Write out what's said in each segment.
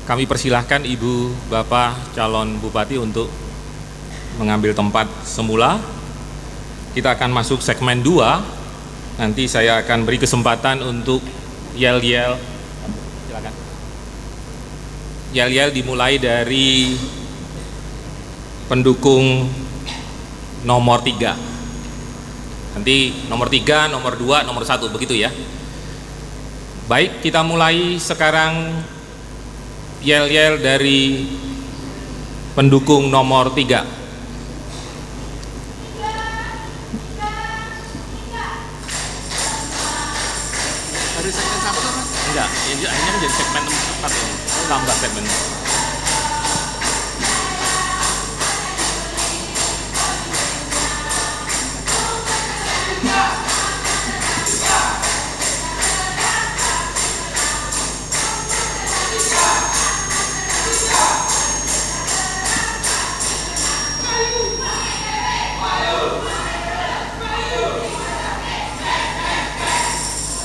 Kami persilahkan Ibu Bapak calon Bupati untuk mengambil tempat semula. Kita akan masuk segmen 2. Nanti saya akan beri kesempatan untuk yel-yel. Silakan. Yel-yel dimulai dari pendukung nomor 3. Nanti nomor 3, nomor 2, nomor 1, begitu ya. Baik, kita mulai sekarang yel-yel dari pendukung nomor 3. Dari segmen 1 kan, Mas? Enggak, ini akhirnya menjadi segmen 4 ini. Tambah segmen.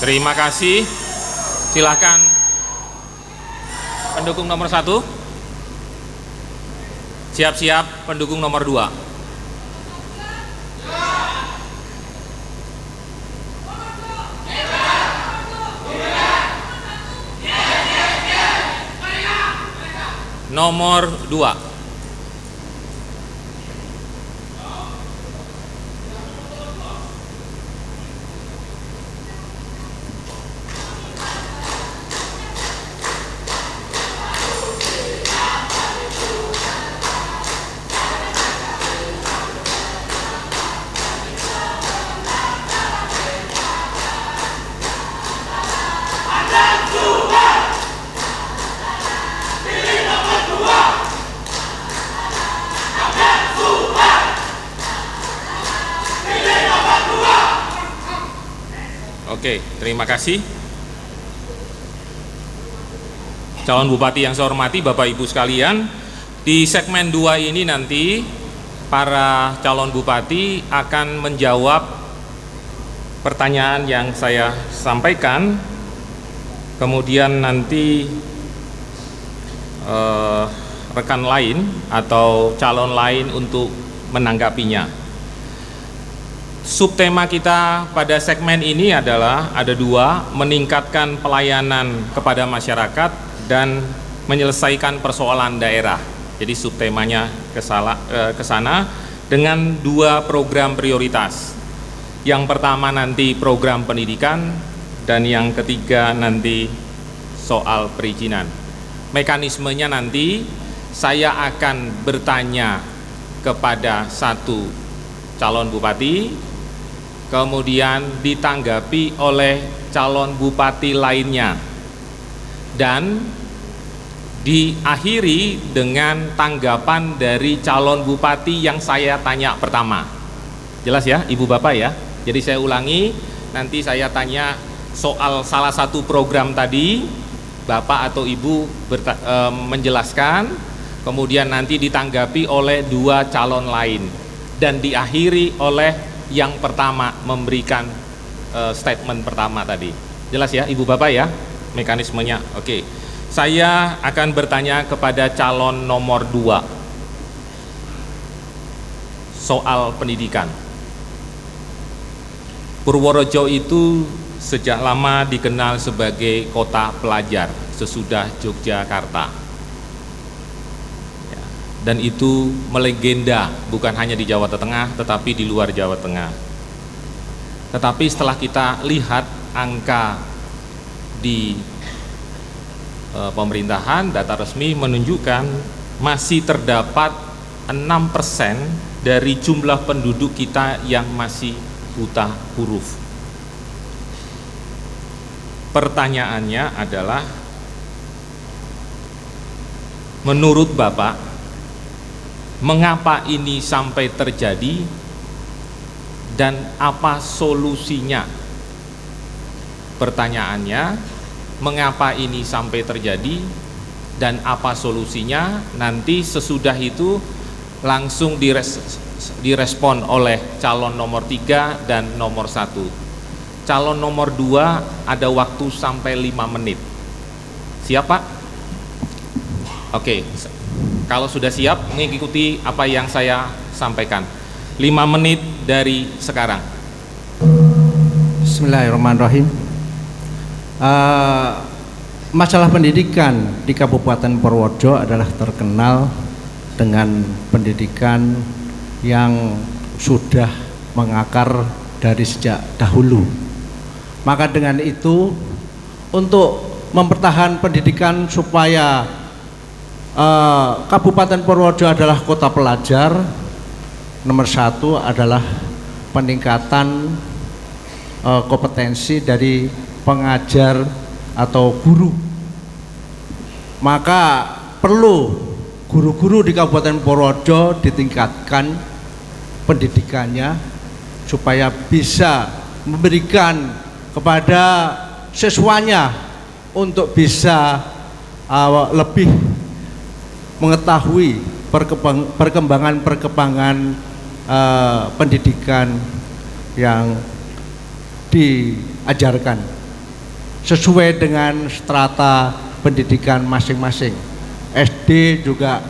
Terima kasih. Silakan pendukung nomor 1. Siap-siap pendukung nomor 2. Nomor 2. Oke, terima kasih. Calon Bupati yang saya hormati, Bapak Ibu sekalian, di segmen 2 ini nanti para calon Bupati akan menjawab pertanyaan yang saya sampaikan. Kemudian nanti rekan lain atau calon lain untuk menanggapinya. Subtema kita pada segmen ini adalah ada 2, meningkatkan pelayanan kepada masyarakat dan menyelesaikan persoalan daerah. Jadi subtemanya ke sana dengan 2 program prioritas. Yang pertama nanti program pendidikan dan yang ketiga nanti soal perizinan. Mekanismenya nanti saya akan bertanya kepada satu calon bupati, kemudian ditanggapi oleh calon bupati lainnya, dan diakhiri dengan tanggapan dari calon bupati yang saya tanya pertama. Jelas ya Ibu Bapak ya? Jadi saya ulangi, nanti saya tanya soal salah satu program tadi, Bapak atau Ibu menjelaskan, kemudian nanti ditanggapi oleh 2 calon lain, dan diakhiri oleh yang pertama memberikan statement pertama tadi. Jelas ya Ibu Bapak ya mekanismenya? Oke. Saya akan bertanya kepada calon nomor 2 soal pendidikan. Purworejo itu sejak lama dikenal sebagai kota pelajar sesudah Yogyakarta. Dan itu melegenda bukan hanya di Jawa Tengah tetapi di luar Jawa Tengah. Tetapi setelah kita lihat angka di pemerintahan, data resmi menunjukkan masih terdapat 6% dari jumlah penduduk kita yang masih buta huruf. Pertanyaannya adalah, menurut Bapak, mengapa ini sampai terjadi dan apa solusinya? Pertanyaannya, mengapa ini sampai terjadi dan apa solusinya? Nanti sesudah itu langsung direspon oleh calon nomor 3 dan nomor 1. Calon nomor 2 ada waktu sampai 5 menit. Siap Pak? Oke, kalau sudah siap mengikuti apa yang saya sampaikan, 5 menit dari sekarang. Bismillahirrahmanirrahim. Masalah pendidikan di Kabupaten Purworejo adalah terkenal dengan pendidikan yang sudah mengakar dari sejak dahulu. Maka dengan itu, untuk mempertahankan pendidikan supaya Kabupaten Purworejo adalah kota pelajar, nomor 1 adalah peningkatan kompetensi dari pengajar atau guru. Maka perlu guru-guru di Kabupaten Purworejo ditingkatkan pendidikannya supaya bisa memberikan kepada siswanya untuk bisa lebih mengetahui perkembangan pendidikan yang diajarkan sesuai dengan strata pendidikan masing-masing, SD juga,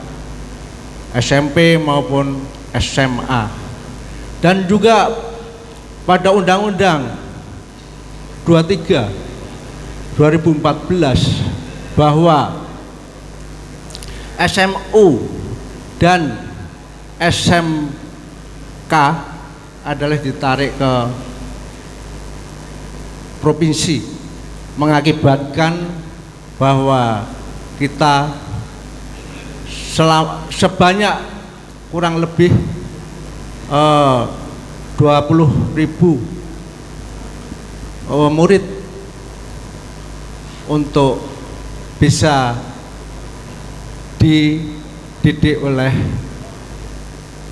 SMP maupun SMA. Dan juga pada Undang-Undang 23 2014 bahwa SMU dan SMK adalah ditarik ke provinsi, mengakibatkan bahwa kita sebanyak kurang lebih 20.000 murid untuk bisa dididik oleh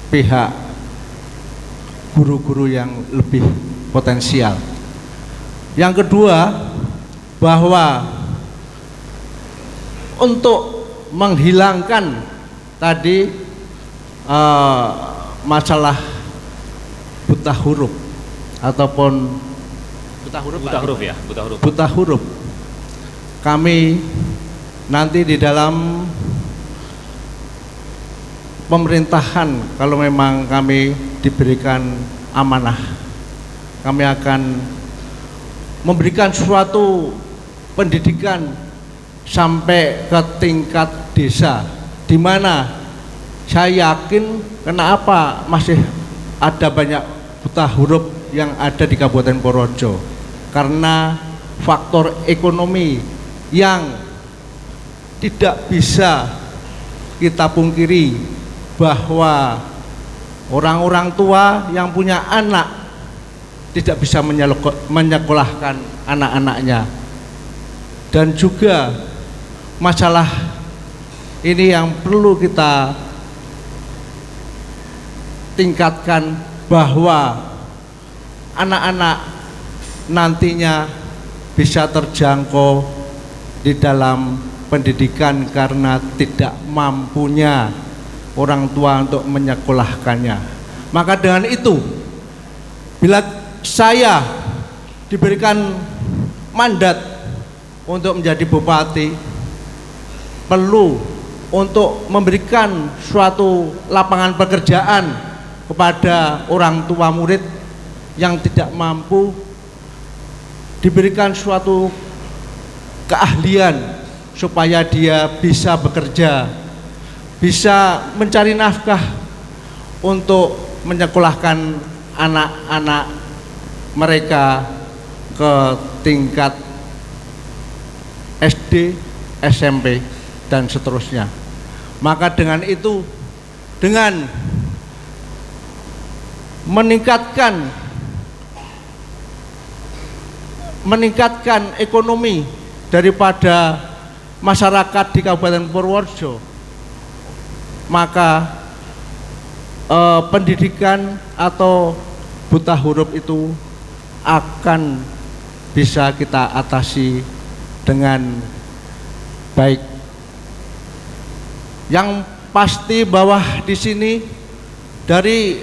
pihak guru-guru yang lebih potensial. Yang kedua, bahwa untuk menghilangkan tadi masalah buta huruf ataupun buta huruf, kami nanti di dalam pemerintahan, kalau memang kami diberikan amanah, kami akan memberikan suatu pendidikan sampai ke tingkat desa, di mana saya yakin kenapa masih ada banyak buta huruf yang ada di Kabupaten Purworejo, karena faktor ekonomi yang tidak bisa kita pungkiri bahwa orang-orang tua yang punya anak tidak bisa menyekolahkan anak-anaknya. Dan juga masalah ini yang perlu kita tingkatkan, bahwa anak-anak nantinya bisa terjangkau di dalam pendidikan karena tidak mampunya orang tua untuk menyekolahkannya. Maka dengan itu, bila saya diberikan mandat untuk menjadi bupati, perlu untuk memberikan suatu lapangan pekerjaan kepada orang tua murid yang tidak mampu, diberikan suatu keahlian supaya dia bisa bekerja, bisa mencari nafkah untuk menyekolahkan anak-anak mereka ke tingkat SD, SMP, dan seterusnya. Maka dengan itu, dengan meningkatkan ekonomi daripada masyarakat di Kabupaten Purworejo, maka pendidikan atau buta huruf itu akan bisa kita atasi dengan baik. Yang pasti bahwa di sini dari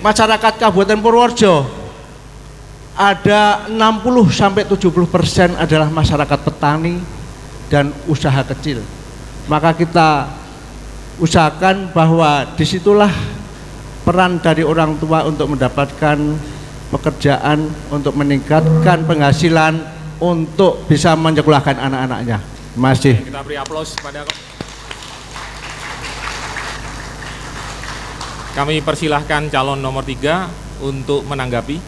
masyarakat Kabupaten Purworejo ada 60-70% adalah masyarakat petani dan usaha kecil. maka kita usahakan bahwa disitulah peran dari orang tua untuk mendapatkan pekerjaan, untuk meningkatkan penghasilan, untuk bisa menyekolahkan anak-anaknya. Terima kasih. Kita beri aplaus pada kami persilahkan calon nomor 3 untuk menanggapi.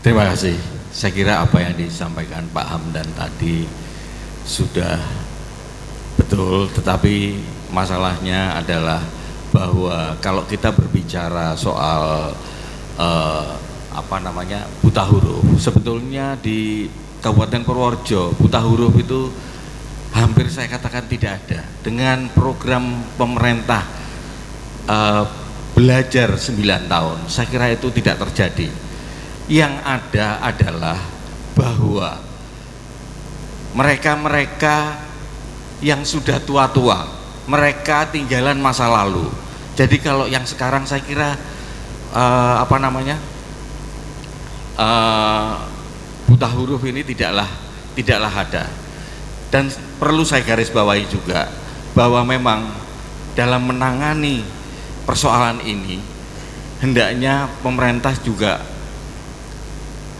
Terima kasih. Saya kira apa yang disampaikan Pak Hamdan tadi sudah betul, tetapi masalahnya adalah bahwa kalau kita berbicara soal buta huruf, sebetulnya di Kabupaten Purworejo buta huruf itu hampir saya katakan tidak ada. Dengan program pemerintah belajar 9 tahun, saya kira itu tidak terjadi. Yang ada adalah bahwa mereka-mereka yang sudah tua-tua, mereka tinggalan masa lalu. Jadi kalau yang sekarang saya kira buta huruf ini tidaklah ada. Dan perlu saya garis bawahi juga bahwa memang dalam menangani persoalan ini hendaknya pemerintah juga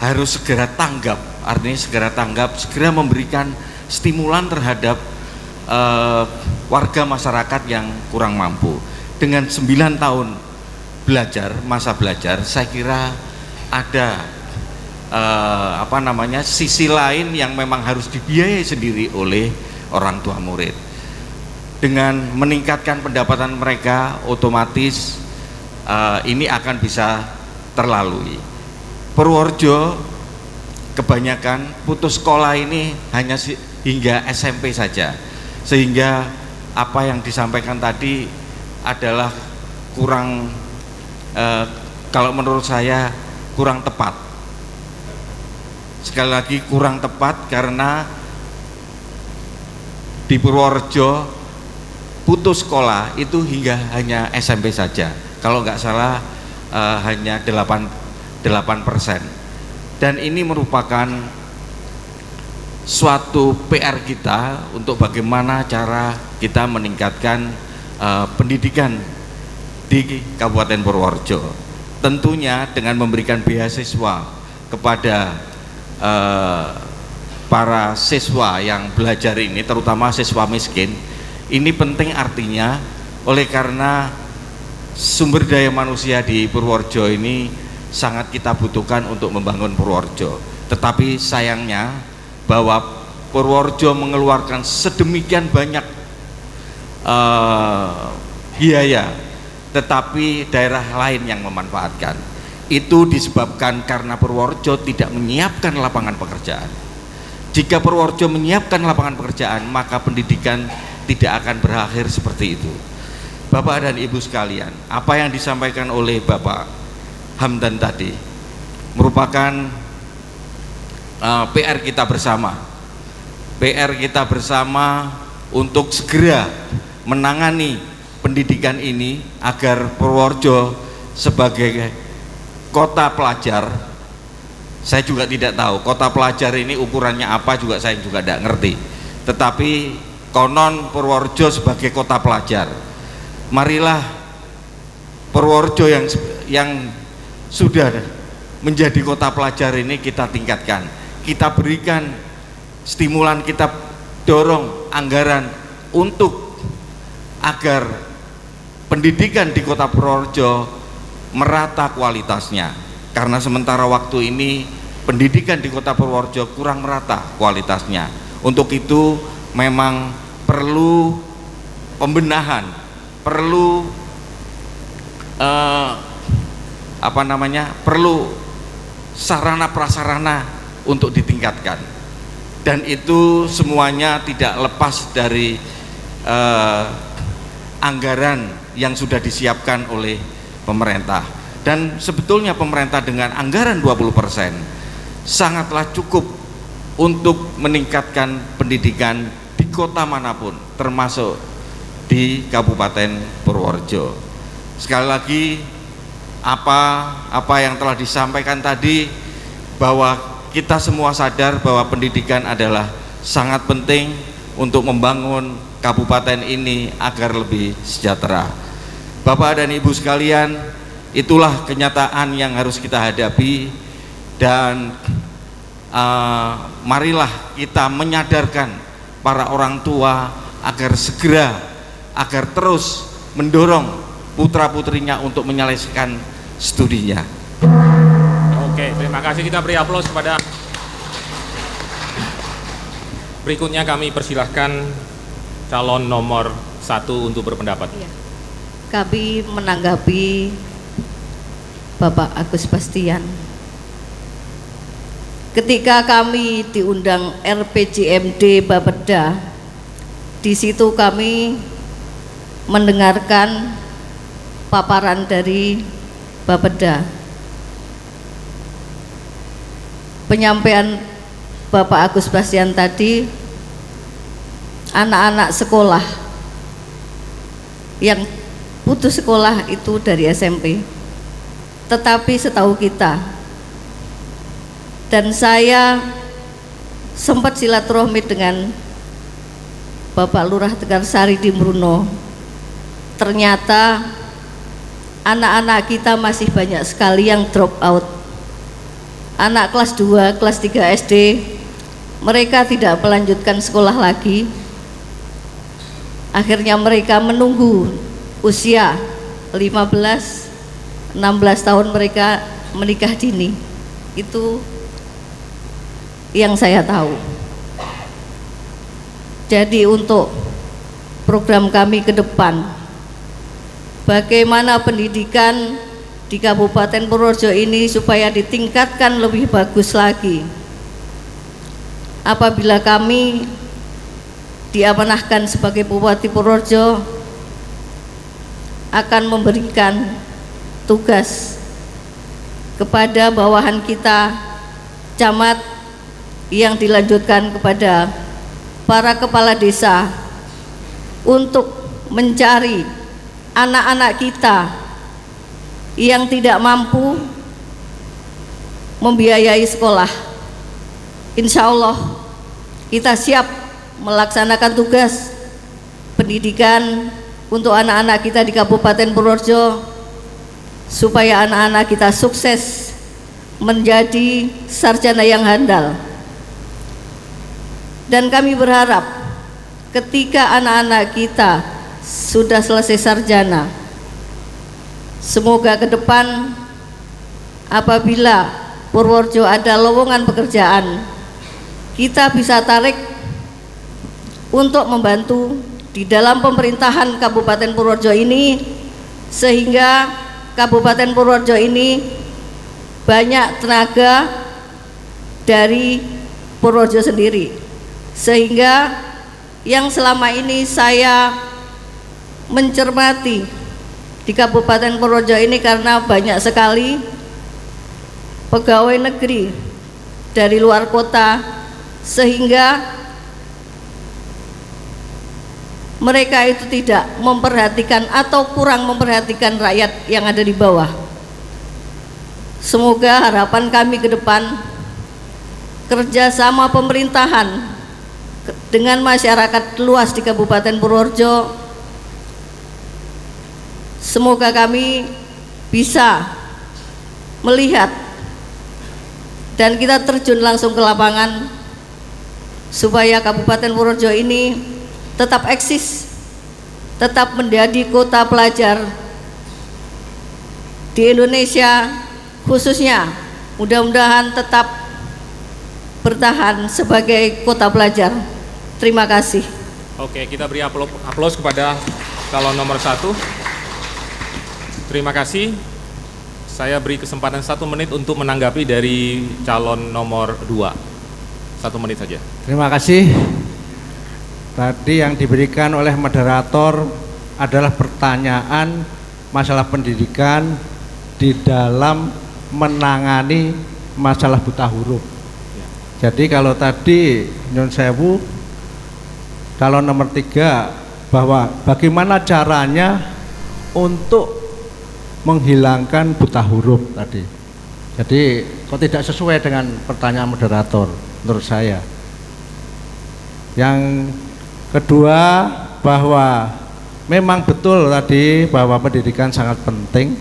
harus segera tanggap, artinya segera memberikan stimulan terhadap warga masyarakat yang kurang mampu. Dengan 9 tahun masa belajar, saya kira ada sisi lain yang memang harus dibiayai sendiri oleh orang tua murid. Dengan meningkatkan pendapatan mereka, otomatis ini akan bisa terlalui. Purworejo kebanyakan putus sekolah ini hanya hingga SMP saja, sehingga apa yang disampaikan tadi adalah kurang, kalau menurut saya kurang tepat. Sekali lagi kurang tepat karena di Purworejo putus sekolah itu hanya SMP saja, kalau nggak salah hanya 8%. Dan ini merupakan suatu PR kita untuk bagaimana cara kita meningkatkan pendidikan di Kabupaten Purworejo. Tentunya dengan memberikan beasiswa kepada para siswa yang belajar ini, terutama siswa miskin. Ini penting artinya oleh karena sumber daya manusia di Purworejo ini sangat kita butuhkan untuk membangun Purworejo. Tetapi sayangnya bahwa Purworejo mengeluarkan sedemikian banyak biaya, tetapi daerah lain yang memanfaatkan. Itu disebabkan karena Purworejo tidak menyiapkan lapangan pekerjaan. Jika Purworejo menyiapkan lapangan pekerjaan, maka pendidikan tidak akan berakhir seperti itu. Bapak dan Ibu sekalian, apa yang disampaikan oleh Bapak Hamdan tadi merupakan PR kita bersama. PR kita bersama untuk segera menangani pendidikan ini agar Purworejo sebagai kota pelajar, saya juga tidak tahu kota pelajar ini ukurannya apa, juga saya juga tidak ngerti, tetapi konon Purworejo sebagai kota pelajar. Marilah Purworejo yang sudah menjadi kota pelajar ini kita tingkatkan, kita berikan stimulan, kita dorong anggaran untuk agar pendidikan di kota Purworejo merata kualitasnya, karena sementara waktu ini pendidikan di kota Purworejo kurang merata kualitasnya. Untuk itu memang perlu pembenahan, perlu perlu sarana prasarana untuk ditingkatkan, dan itu semuanya tidak lepas dari anggaran yang sudah disiapkan oleh pemerintah. Dan sebetulnya pemerintah dengan anggaran 20% sangatlah cukup untuk meningkatkan pendidikan di kota manapun, termasuk di Kabupaten Purworejo. Sekali lagi apa yang telah disampaikan tadi, bahwa kita semua sadar bahwa pendidikan adalah sangat penting untuk membangun kabupaten ini agar lebih sejahtera. Bapak dan Ibu sekalian, itulah kenyataan yang harus kita hadapi, dan marilah kita menyadarkan para orang tua agar terus mendorong putra-putrinya untuk menyelesaikan studinya. Oke, terima kasih. Kita beri aplaus kepada. Berikutnya kami persilahkan calon nomor 1 untuk berpendapat. Iya. Kami menanggapi Bapak Agus Bastian. Ketika kami diundang RPJMD Bapeda, di situ kami mendengarkan paparan dari Bapeda. Penyampaian Bapak Agus Bastian tadi, anak-anak sekolah yang putus sekolah itu dari SMP, tetapi setahu kita, dan saya sempat silaturahmi dengan Bapak Lurah Tegarsari di Bruno, ternyata anak-anak kita masih banyak sekali yang drop out. Anak kelas 2, kelas 3 SD, mereka tidak melanjutkan sekolah lagi. Akhirnya mereka menunggu usia 15-16 tahun mereka menikah dini. Itu yang saya tahu. Jadi untuk program kami ke depan, bagaimana pendidikan di Kabupaten Purworejo ini supaya ditingkatkan lebih bagus lagi. Apabila kami diamanahkan sebagai Bupati Purworejo, akan memberikan tugas kepada bawahan kita, camat, yang dilanjutkan kepada para kepala desa untuk mencari anak-anak kita yang tidak mampu membiayai sekolah. Insya Allah kita siap melaksanakan tugas pendidikan untuk anak-anak kita di Kabupaten Purworejo, supaya anak-anak kita sukses menjadi sarjana yang handal. Dan kami berharap ketika anak-anak kita sudah selesai sarjana, semoga ke depan apabila Purworejo ada lowongan pekerjaan, kita bisa tarik untuk membantu di dalam pemerintahan Kabupaten Purworejo ini, sehingga Kabupaten Purworejo ini banyak tenaga dari Purworejo sendiri, sehingga yang selama ini saya mencermati di Kabupaten Purworejo ini, karena banyak sekali pegawai negeri dari luar kota, sehingga mereka itu tidak memperhatikan atau kurang memperhatikan rakyat yang ada di bawah. Semoga harapan kami ke depan, kerjasama pemerintahan dengan masyarakat luas di Kabupaten Purworejo, semoga kami bisa melihat dan kita terjun langsung ke lapangan, supaya Kabupaten Purworejo ini tetap eksis, tetap menjadi kota pelajar di Indonesia khususnya. Mudah-mudahan tetap bertahan sebagai kota pelajar. Terima kasih. Oke, kita beri aplaus kepada calon nomor 1. Terima kasih. Saya beri kesempatan 1 menit untuk menanggapi dari calon nomor 2. 1 menit saja. Terima kasih. Tadi yang diberikan oleh moderator adalah pertanyaan masalah pendidikan di dalam menangani masalah buta huruf. Jadi kalau tadi Nyun Sewu, kalau nomor 3 bahwa bagaimana caranya untuk menghilangkan buta huruf tadi. Jadi kok tidak sesuai dengan pertanyaan moderator menurut saya. Yang kedua, bahwa memang betul tadi bahwa pendidikan sangat penting,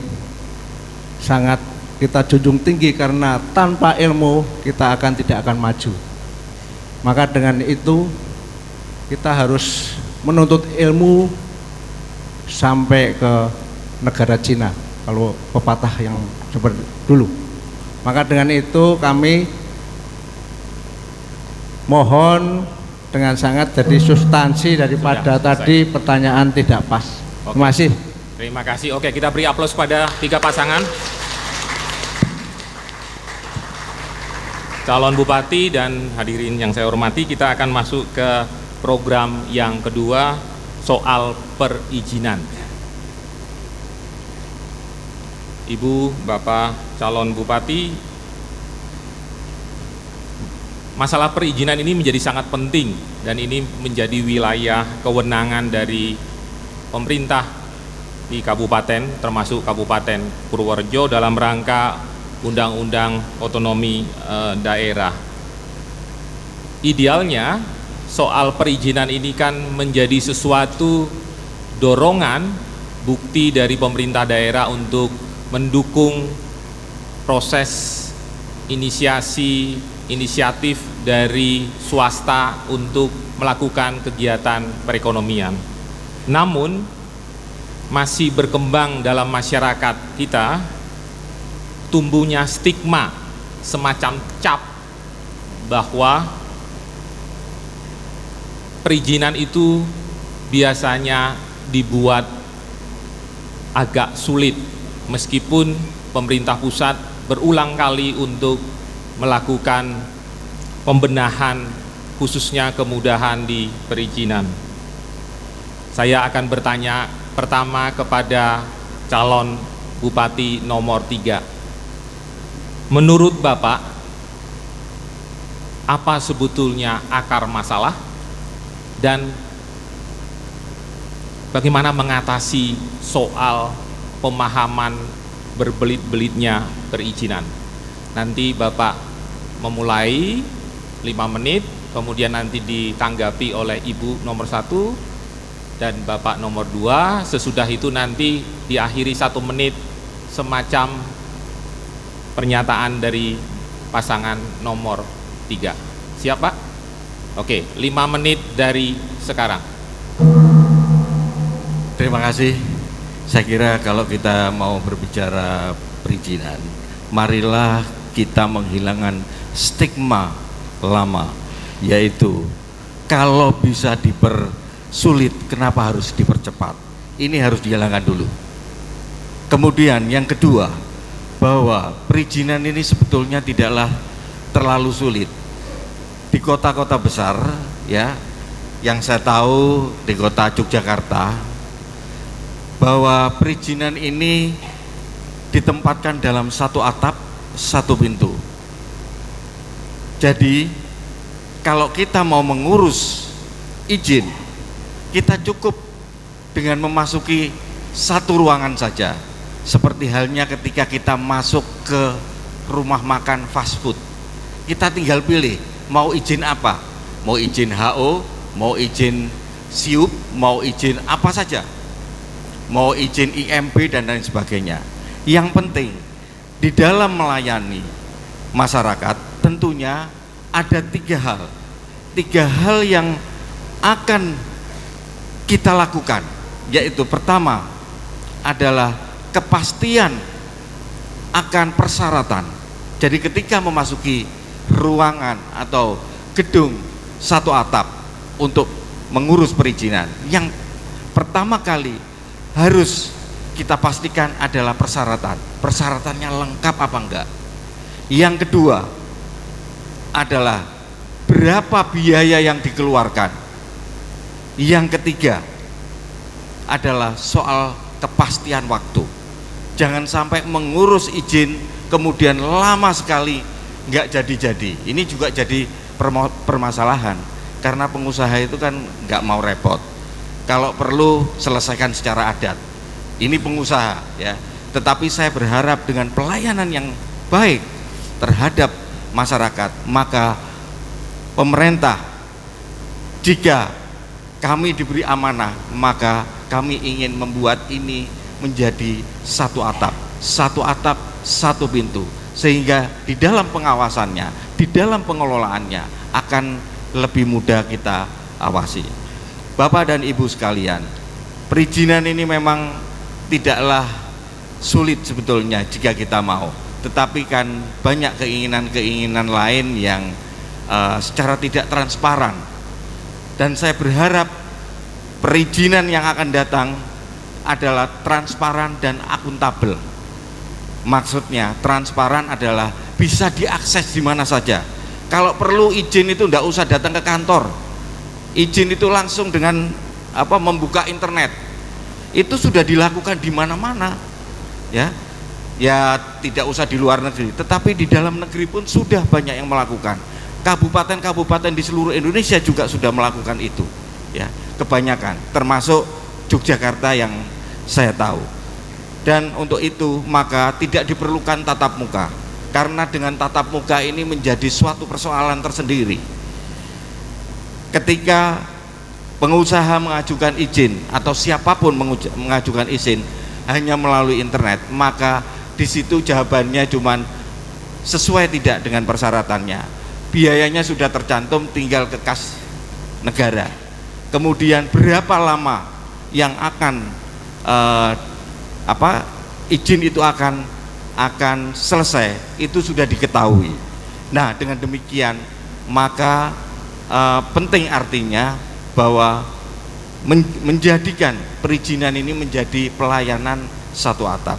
sangat kita junjung tinggi, karena tanpa ilmu kita tidak akan maju. Maka dengan itu kita harus menuntut ilmu sampai ke negara Cina, kalau pepatah yang seperti dulu. Maka dengan itu kami mohon dengan sangat, jadi substansi daripada tadi pertanyaan tidak pas. Oke. Terima kasih. Terima kasih. Oke, kita beri aplaus pada 3 pasangan. Calon Bupati dan hadirin yang saya hormati, kita akan masuk ke program yang kedua, soal perizinan. Ibu, Bapak calon Bupati, masalah perizinan ini menjadi sangat penting dan ini menjadi wilayah kewenangan dari pemerintah di kabupaten, termasuk Kabupaten Purworejo dalam rangka Undang-Undang Otonomi Daerah. Idealnya soal perizinan ini kan menjadi sesuatu dorongan, bukti dari pemerintah daerah untuk mendukung proses inisiatif dari swasta untuk melakukan kegiatan perekonomian. Namun masih berkembang dalam masyarakat kita tumbuhnya stigma semacam cap bahwa perizinan itu biasanya dibuat agak sulit, meskipun pemerintah pusat berulang kali untuk melakukan pembenahan, khususnya kemudahan di perizinan. Saya akan bertanya pertama kepada calon Bupati nomor 3. Menurut Bapak, apa sebetulnya akar masalah dan bagaimana mengatasi soal pemahaman berbelit-belitnya perizinan? Nanti Bapak memulai 5 menit, kemudian nanti ditanggapi oleh Ibu nomor 1 dan Bapak nomor 2. Sesudah itu nanti diakhiri 1 menit semacam pernyataan dari pasangan nomor 3. Siap, Pak? Oke, 5 menit dari sekarang. Terima kasih. Saya kira kalau kita mau berbicara perizinan, marilah kita menghilangkan stigma lama, yaitu kalau bisa dipersulit, kenapa harus dipercepat? Ini harus dihilangkan dulu. Kemudian yang kedua, bahwa perizinan ini sebetulnya tidaklah terlalu sulit. Di kota-kota besar, ya, yang saya tahu di kota Yogyakarta, bahwa perizinan ini ditempatkan dalam 1 atap, 1 pintu. Jadi kalau kita mau mengurus izin, kita cukup dengan memasuki 1 ruangan saja. Seperti halnya ketika kita masuk ke rumah makan fast food, kita tinggal pilih mau izin apa, mau izin HO, mau izin SIUP, mau izin apa saja, mau izin IMB dan lain sebagainya. Yang penting di dalam melayani masyarakat tentunya ada 3 hal yang akan kita lakukan, yaitu pertama adalah kepastian akan persyaratan. Jadi ketika memasuki ruangan atau gedung 1 atap untuk mengurus perizinan, yang pertama kali harus kita pastikan adalah persyaratan. Persyaratannya lengkap apa enggak. Yang kedua adalah berapa biaya yang dikeluarkan. Yang ketiga adalah soal kepastian waktu. Jangan sampai mengurus izin kemudian lama sekali nggak jadi-jadi. Ini juga jadi permasalahan karena pengusaha itu kan nggak mau repot. Kalau perlu selesaikan secara adat. Ini pengusaha, ya. tetapi saya berharap dengan pelayanan yang baik terhadap masyarakat, maka pemerintah, jika kami diberi amanah, maka kami ingin membuat ini menjadi satu atap, satu pintu, sehingga di dalam pengawasannya, di dalam pengelolaannya akan lebih mudah kita awasi. Bapak dan Ibu sekalian, perizinan ini memang tidaklah sulit sebetulnya jika kita mau, tetapi kan banyak keinginan-keinginan lain yang secara tidak transparan, dan saya berharap perizinan yang akan datang adalah transparan dan akuntabel. Maksudnya transparan adalah bisa diakses di mana saja. Kalau perlu izin itu tidak usah datang ke kantor, izin itu langsung dengan membuka internet, itu sudah dilakukan di mana-mana, ya tidak usah di luar negeri, tetapi di dalam negeri pun sudah banyak yang melakukan. Kabupaten-kabupaten di seluruh Indonesia juga sudah melakukan itu, ya, kebanyakan, termasuk Yogyakarta yang saya tahu. Dan untuk itu maka tidak diperlukan tatap muka, karena dengan tatap muka ini menjadi suatu persoalan tersendiri. Ketika pengusaha mengajukan izin atau siapapun mengajukan izin hanya melalui internet, maka di situ jawabannya cuman sesuai tidak dengan persyaratannya, biayanya sudah tercantum, tinggal ke kas negara. Kemudian berapa lama yang akan izin itu akan selesai, itu sudah diketahui. Nah, dengan demikian maka penting artinya bahwa menjadikan perizinan ini menjadi pelayanan satu atap.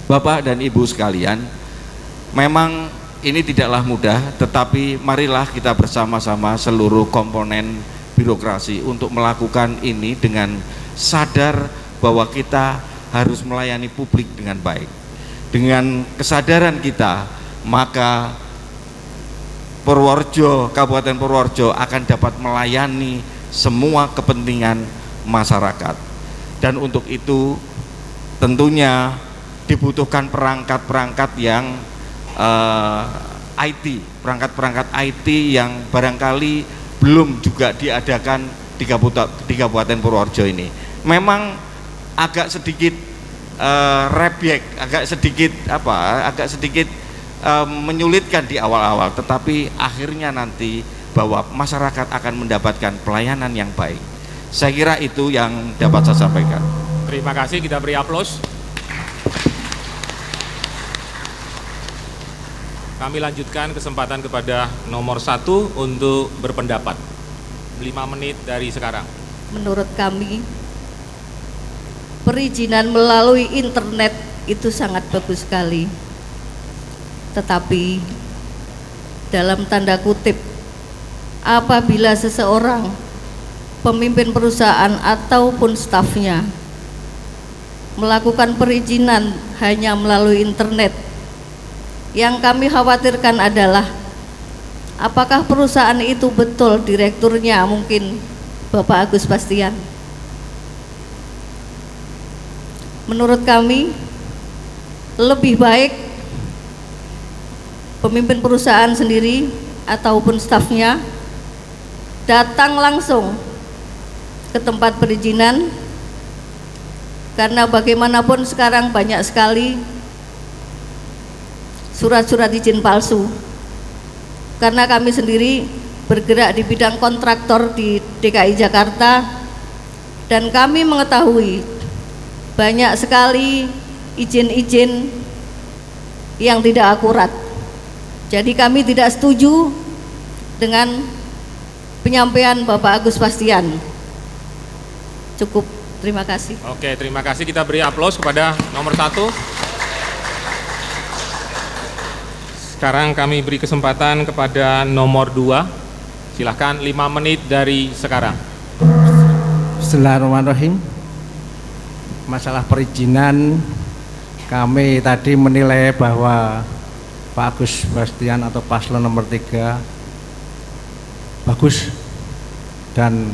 Bapak dan Ibu sekalian, memang ini tidaklah mudah, tetapi marilah kita bersama-sama seluruh komponen birokrasi untuk melakukan ini dengan sadar bahwa kita harus melayani publik dengan baik. Dengan kesadaran kita, maka Kabupaten Purworejo akan dapat melayani semua kepentingan masyarakat. Dan untuk itu tentunya dibutuhkan perangkat-perangkat yang perangkat-perangkat IT yang barangkali belum juga diadakan di Kabupaten Purworejo ini. Memang agak sedikit agak sedikit menyulitkan di awal-awal, tetapi akhirnya nanti bahwa masyarakat akan mendapatkan pelayanan yang baik. Saya kira itu yang dapat saya sampaikan. Terima kasih, kita beri aplaus. Kami lanjutkan kesempatan kepada nomor 1 untuk berpendapat. 5 menit dari sekarang. Menurut kami, perizinan melalui internet itu sangat bagus sekali. Tetapi dalam tanda kutip, apabila seseorang, pemimpin perusahaan ataupun stafnya melakukan perizinan hanya melalui internet, yang kami khawatirkan adalah apakah perusahaan itu betul direkturnya mungkin Bapak Agus Bastian. Menurut kami lebih baik pemimpin perusahaan sendiri ataupun stafnya datang langsung ke tempat perizinan, karena bagaimanapun sekarang banyak sekali surat-surat izin palsu. Karena kami sendiri bergerak di bidang kontraktor di DKI Jakarta, dan kami mengetahui banyak sekali izin-izin yang tidak akurat. Jadi kami tidak setuju dengan penyampaian Bapak Agus Bastian. Cukup, terima kasih. Oke, terima kasih, kita beri aplaus kepada nomor 1. Sekarang kami beri kesempatan kepada nomor 2. Silahkan, 5 menit dari sekarang. Bismillahirrahmanirrahim. Masalah perizinan, kami tadi menilai bahwa Pak Agus Bastian atau paslon nomor 3 bagus dan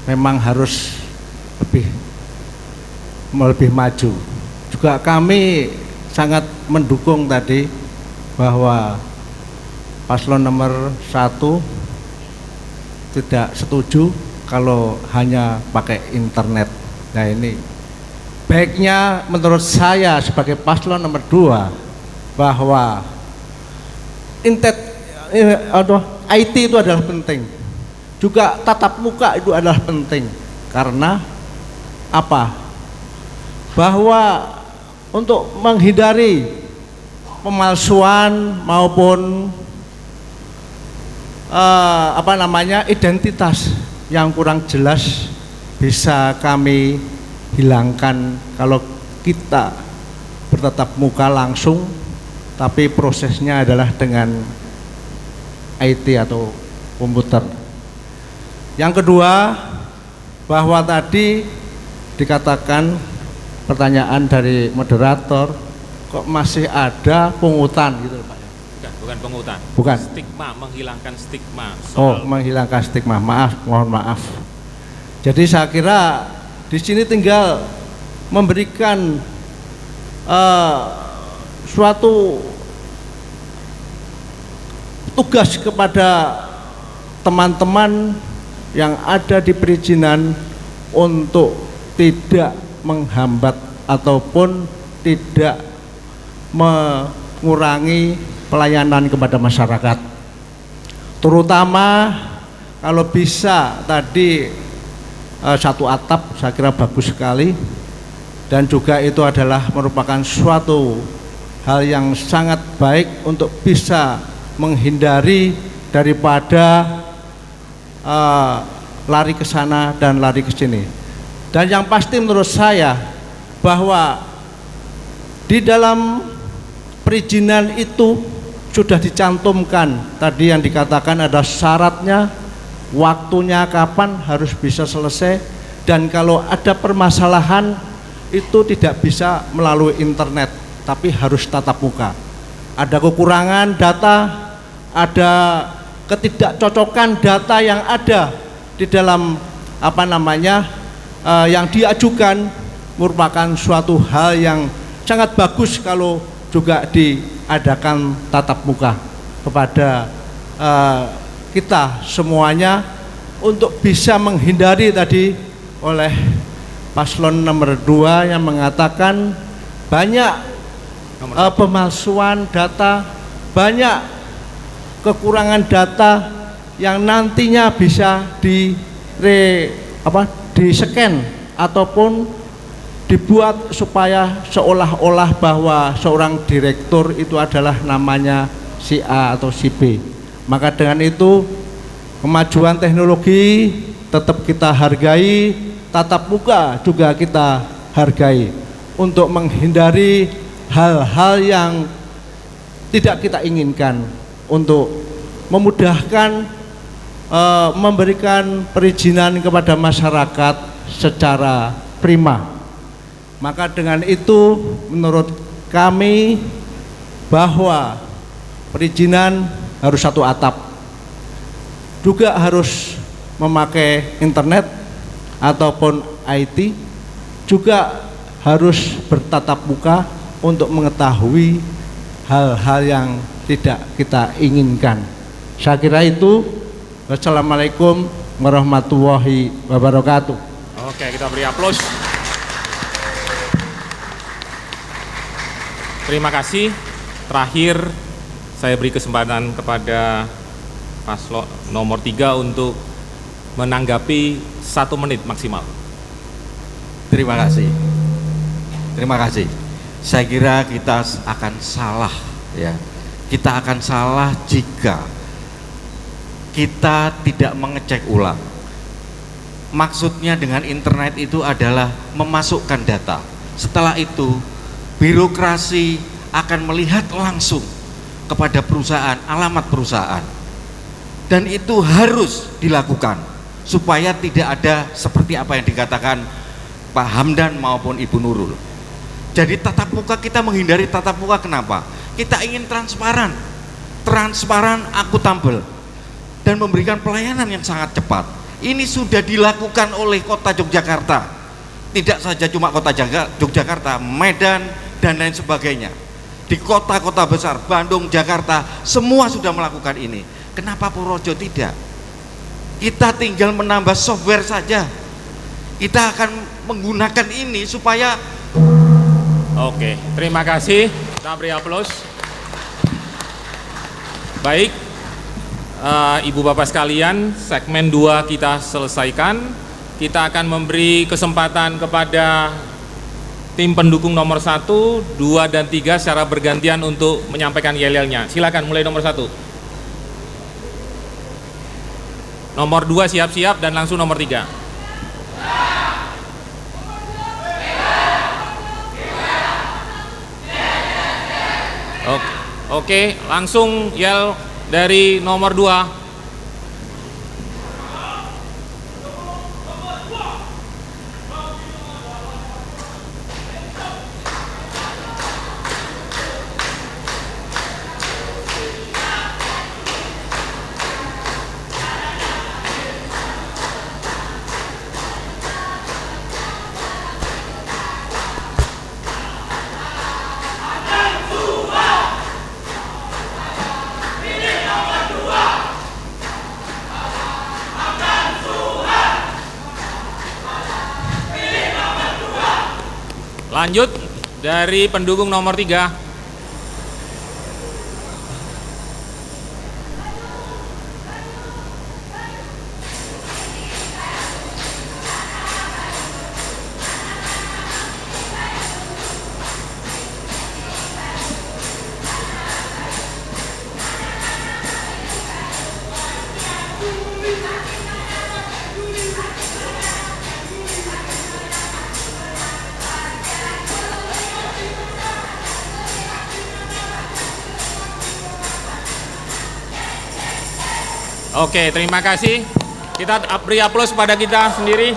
memang harus lebih maju juga kami sangat mendukung tadi bahwa paslon nomor 1 tidak setuju kalau hanya pakai internet. Nah ini baiknya menurut saya sebagai paslon nomor 2 bahwa IT itu adalah penting, juga tatap muka itu adalah penting. Karena apa? Bahwa untuk menghindari pemalsuan maupun identitas yang kurang jelas bisa kami hilangkan kalau kita bertatap muka langsung, tapi prosesnya adalah dengan IT atau komputer. Yang kedua, bahwa tadi dikatakan pertanyaan dari moderator, kok masih ada pungutan gitu Pak? Bukan pungutan. Bukan. Stigma, menghilangkan stigma. Menghilangkan stigma. Mohon maaf. Jadi saya kira di sini tinggal memberikan suatu tugas kepada teman-teman yang ada di perizinan untuk tidak menghambat ataupun tidak mengurangi pelayanan kepada masyarakat, terutama kalau bisa tadi satu atap, saya kira bagus sekali, dan juga itu adalah merupakan suatu hal yang sangat baik untuk bisa menghindari daripada lari ke sana dan lari ke sini. Dan yang pasti menurut saya bahwa di dalam perizinan itu sudah dicantumkan tadi yang dikatakan ada syaratnya, waktunya kapan harus bisa selesai, dan kalau ada permasalahan itu tidak bisa melalui internet tapi harus tatap muka. Ada kekurangan data, ada ketidakcocokan data yang ada di dalam yang diajukan, merupakan suatu hal yang sangat bagus kalau juga diadakan tatap muka kepada kita semuanya untuk bisa menghindari tadi oleh paslon nomor 2 yang mengatakan banyak pemalsuan data, banyak kekurangan data yang nantinya bisa di-scan ataupun dibuat supaya seolah-olah bahwa seorang direktur itu adalah namanya si A atau si B. Maka dengan itu kemajuan teknologi tetap kita hargai, tatap muka juga kita hargai untuk menghindari hal-hal yang tidak kita inginkan, untuk memudahkan memberikan perizinan kepada masyarakat secara prima. Maka dengan itu menurut kami bahwa perizinan harus satu atap, juga harus memakai internet ataupun IT, juga harus bertatap muka untuk mengetahui hal-hal yang tidak kita inginkan. Saya kira itu. Wassalamualaikum warahmatullahi wabarakatuh. Oke, kita beri aplaus. Terima kasih. Terakhir saya beri kesempatan kepada paslon nomor 3 untuk menanggapi 1 menit maksimal. Terima kasih. Terima kasih. Saya kira kita akan salah ya. Kita akan salah jika kita tidak mengecek ulang. Maksudnya dengan internet itu adalah memasukkan data. Setelah itu birokrasi akan melihat langsung kepada perusahaan, alamat perusahaan. Dan itu harus dilakukan supaya tidak ada seperti apa yang dikatakan Pak Hamdan maupun Ibu Nurul. Jadi tatap muka, kita menghindari tatap muka kenapa? Kita ingin transparan, akuntabel, dan memberikan pelayanan yang sangat cepat. Ini sudah dilakukan oleh Kota Yogyakarta Tidak saja cuma kota Yogyakarta, Medan dan lain sebagainya. Di kota-kota besar, Bandung, Jakarta, semua sudah melakukan ini. Kenapa Purworejo tidak? Kita tinggal menambah software saja. Kita akan menggunakan ini supaya. Oke, terima kasih. Kita beri aplaus. Baik, Ibu Bapak sekalian, segmen 2 kita selesaikan. Kita akan memberi kesempatan kepada tim pendukung nomor 1, 2, dan 3 secara bergantian untuk menyampaikan yel-yelnya. Silakan mulai nomor 1. Nomor 2 siap-siap dan langsung nomor 3. Oke, langsung yel dari nomor 2. Lanjut dari pendukung nomor 3. Oke, terima kasih. Kita beri aplaus pada kita sendiri.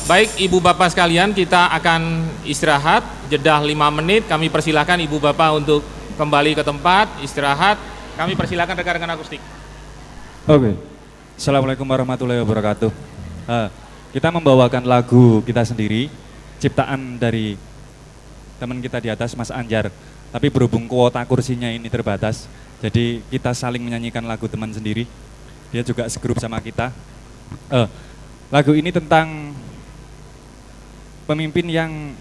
Baik, Ibu Bapak sekalian, kita akan istirahat jeda 5 menit. Kami persilahkan Ibu Bapak untuk kembali ke tempat istirahat. Kami persilahkan rekan-rekan akustik. Oke. Assalamualaikum warahmatullahi wabarakatuh. Kita membawakan lagu kita sendiri, ciptaan dari teman kita di atas, Mas Anjar. Tapi berhubung kuota kursinya ini terbatas, jadi kita saling menyanyikan lagu teman sendiri. Dia juga segrup sama kita. Lagu ini tentang pemimpin yang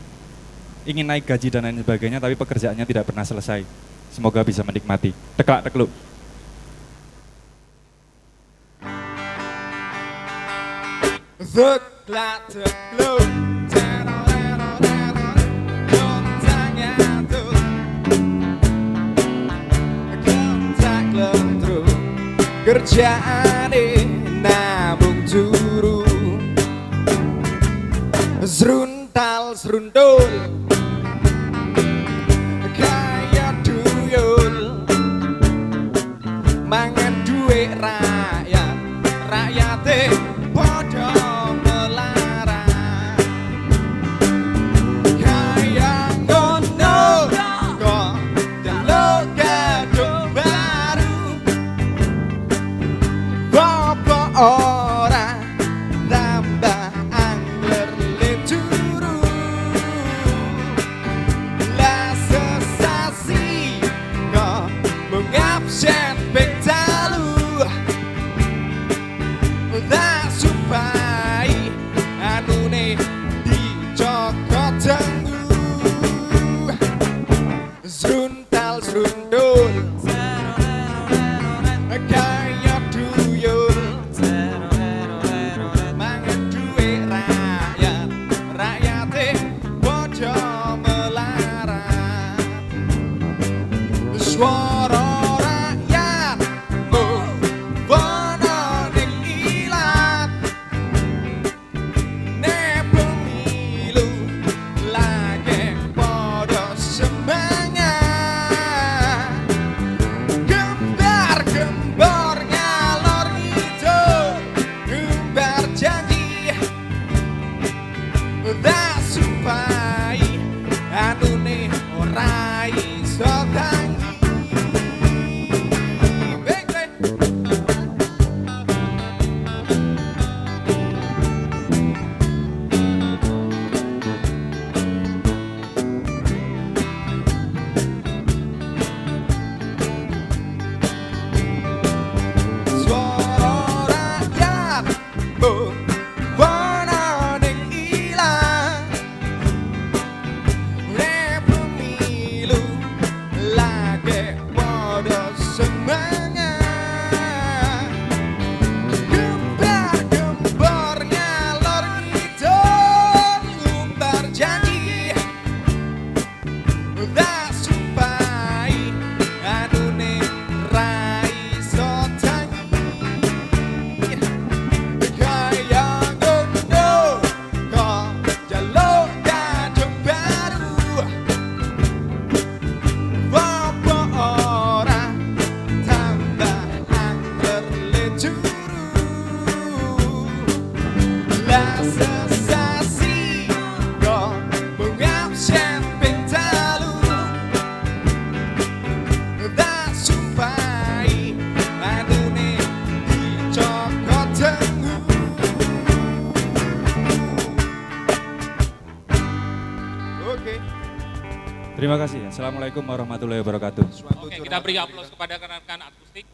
ingin naik gaji dan lain sebagainya, tapi pekerjaannya tidak pernah selesai. Semoga bisa menikmati. Teklak tekluk. Teklak tekluk. Kerjaane namung turu Zruntal zruntul kaya tuyul mangan duit rakyat, rakyate padha melarat kaya ngono kok delok gadung baru Bapak ora tambah angler leturu lah sesasi kok mengabsen pektalu tak supai anune dicokot tenggu zruntal zrundul kaya tuyul mangan duit rakyat, rakyate padha melarat swara rakyat bono ning ilat ne pemilu lagi padha semangat gembar ngalor ngidul gembar janji tak supai anune ora iso tangi podo semangat. Gembar-gembor ngalor ngidul ngumbar janji tak supai anune ra iso tangi. Kaya ngono kok jaluk kadung baru apa ora tambah angker lecuru. Lah sesasi kok mengabsen pentalu tak supai anune dicokot tengu. Oke. Terima kasih. Assalamualaikum warahmatullahi wabarakatuh. Oke, kita beri aplaus kepada rekan-rekan akustik.